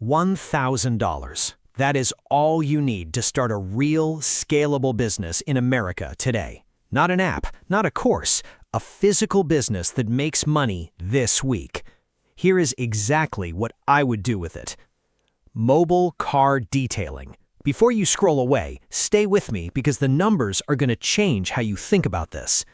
$1,000. That is all you need to start a real, scalable business in America today. Not an app, not a course, a physical business that makes money this week. Here is exactly what I would do with it. Mobile car detailing. Before you scroll away, stay with me because the numbers are going to change how you think about this.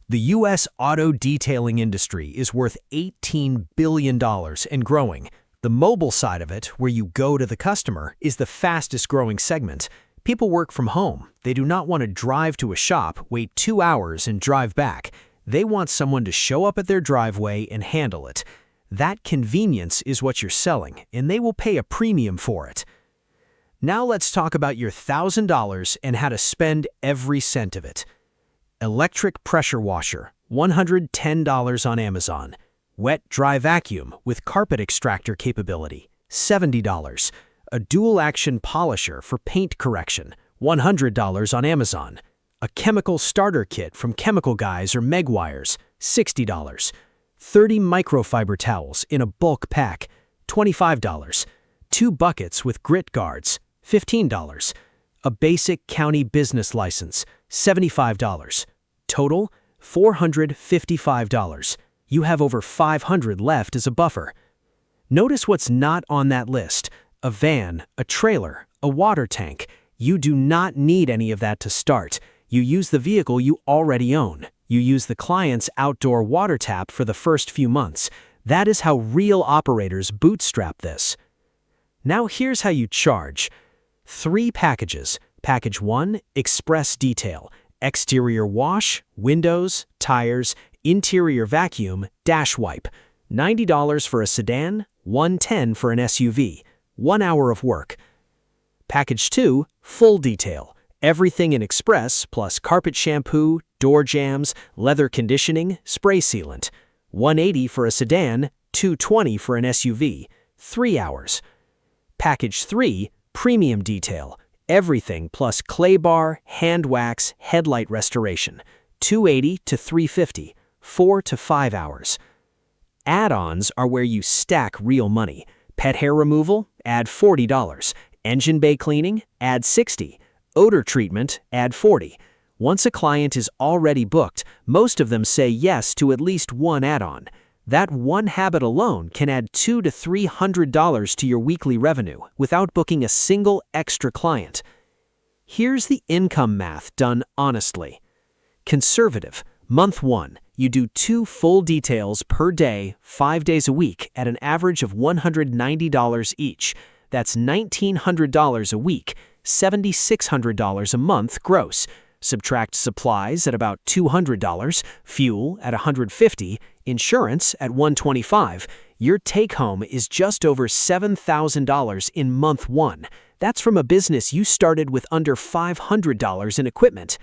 The U.S. auto detailing industry is worth $18 billion and growing. The mobile side of it, where you go to the customer, is the fastest growing segment. People work from home. They do not want to drive to a shop, wait 2 hours, and drive back. They want someone to show up at their driveway and handle it. That convenience is what you're selling, and they will pay a premium for it. Now let's talk about your $1,000 and how to spend every cent of it. Electric pressure washer, $110 on Amazon. Wet dry vacuum with carpet extractor capability, $70. A dual action polisher for paint correction, $100 on Amazon. A chemical starter kit from Chemical Guys or Megwires, $60. 30 microfiber towels in a bulk pack, $25. 2 buckets with grit guards, $15. A basic county business license, $75. Total, $455. You have over $500 left as a buffer. Notice what's not on that list: a van, a trailer, a water tank. You do not need any of that to start. You use the vehicle you already own. You use the client's outdoor water tap for the first few months. That is how real operators bootstrap this. Now here's how you charge. 3 packages. Package 1, express detail. Exterior wash, windows, tires, interior vacuum, dash wipe. $90 for a sedan, $110 for an SUV. 1 hour of work. Package 2, full detail. Everything in express plus carpet shampoo, door jams, leather conditioning, spray sealant. $180 for a sedan, $220 for an SUV. 3 hours. Package 3, premium detail. Everything plus clay bar, hand wax, headlight restoration. $280 to $350. 4 to 5 hours. Add-ons are where you stack real money. Pet hair removal, add $40. Engine bay cleaning, add $60. Odor treatment, add $40. Once a client is already booked, most of them say yes to at least one add-on. That one habit alone can add $200 to $300 to your weekly revenue without booking a single extra client. Here's the income math done honestly. Conservative. Month 1, you do 2 full details per day, 5 days a week at an average of $190 each. That's $1,900 a week, $7,600 a month gross. Subtract supplies at about $200, fuel at $150, insurance at $125. Your take-home is just over $7,000 in month 1. That's from a business you started with under $500 in equipment.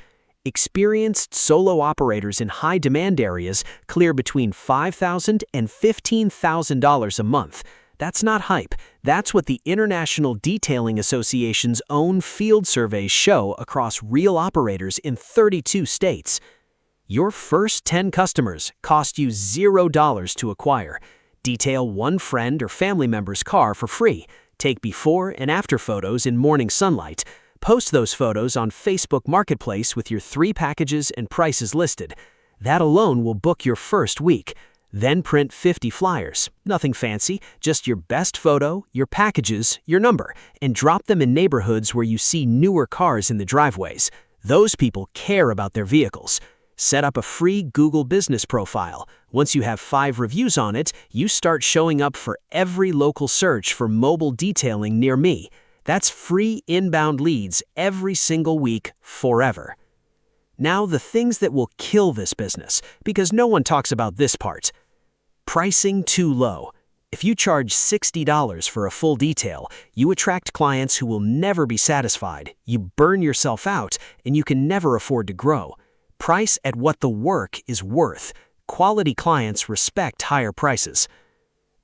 Experienced solo operators in high-demand areas clear between $5,000 and $15,000 a month. That's not hype. That's what the International Detailing Association's own field surveys show across real operators in 32 states. Your first 10 customers cost you $0 to acquire. Detail one friend or family member's car for free. Take before and after photos in morning sunlight. Post those photos on Facebook Marketplace with your 3 packages and prices listed. That alone will book your first week. Then print 50 flyers. Nothing fancy, just your best photo, your packages, your number, and drop them in neighborhoods where you see newer cars in the driveways. Those people care about their vehicles. Set up a free Google business profile. Once you have 5 reviews on it, you start showing up for every local search for mobile detailing near me. That's free inbound leads every single week, forever. Now the things that will kill this business, because no one talks about this part. Pricing too low. If you charge $60 for a full detail, you attract clients who will never be satisfied, you burn yourself out, and you can never afford to grow. Price at what the work is worth. Quality clients respect higher prices.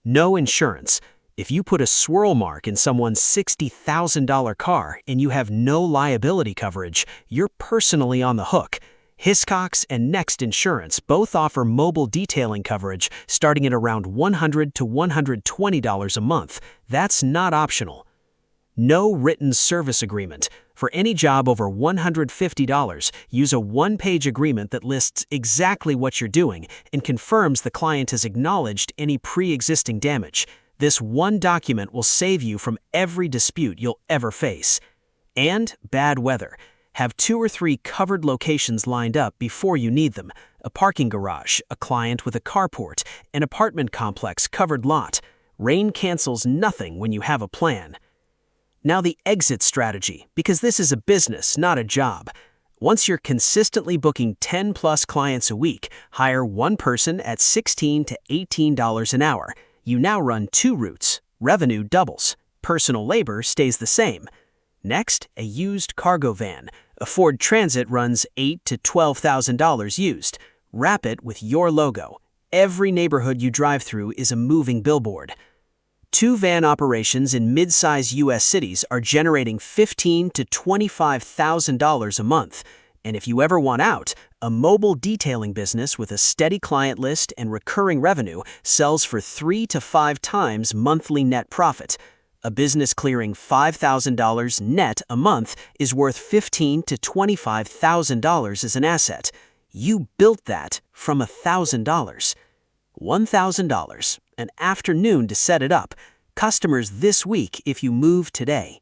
No insurance. If you put a swirl mark in someone's $60,000 car and you have no liability coverage, you're personally on the hook. Hiscox and Next Insurance both offer mobile detailing coverage starting at around $100 to $120 a month. That's not optional. No written service agreement. For any job over $150, use a one-page agreement that lists exactly what you're doing and confirms the client has acknowledged any pre-existing damage. This one document will save you from every dispute you'll ever face. And bad weather. Have 2 or 3 covered locations lined up before you need them. A parking garage, a client with a carport, an apartment complex covered lot. Rain cancels nothing when you have a plan. Now the exit strategy, because this is a business, not a job. Once you're consistently booking 10+ clients a week, hire one person at $16 to $18 an hour. You now run 2 routes. Revenue doubles. Personal labor stays the same. Next, a used cargo van. A Ford Transit runs $8,000 to $12,000 used. Wrap it with your logo. Every neighborhood you drive through is a moving billboard. 2 van operations in mid-size U.S. cities are generating $15,000 to $25,000 a month. And if you ever want out, a mobile detailing business with a steady client list and recurring revenue sells for 3 to 5 times monthly net profit. A business clearing $5,000 net a month is worth $15,000 to $25,000 as an asset. You built that from $1,000. $1,000, an afternoon to set it up. Customers this week if you move today.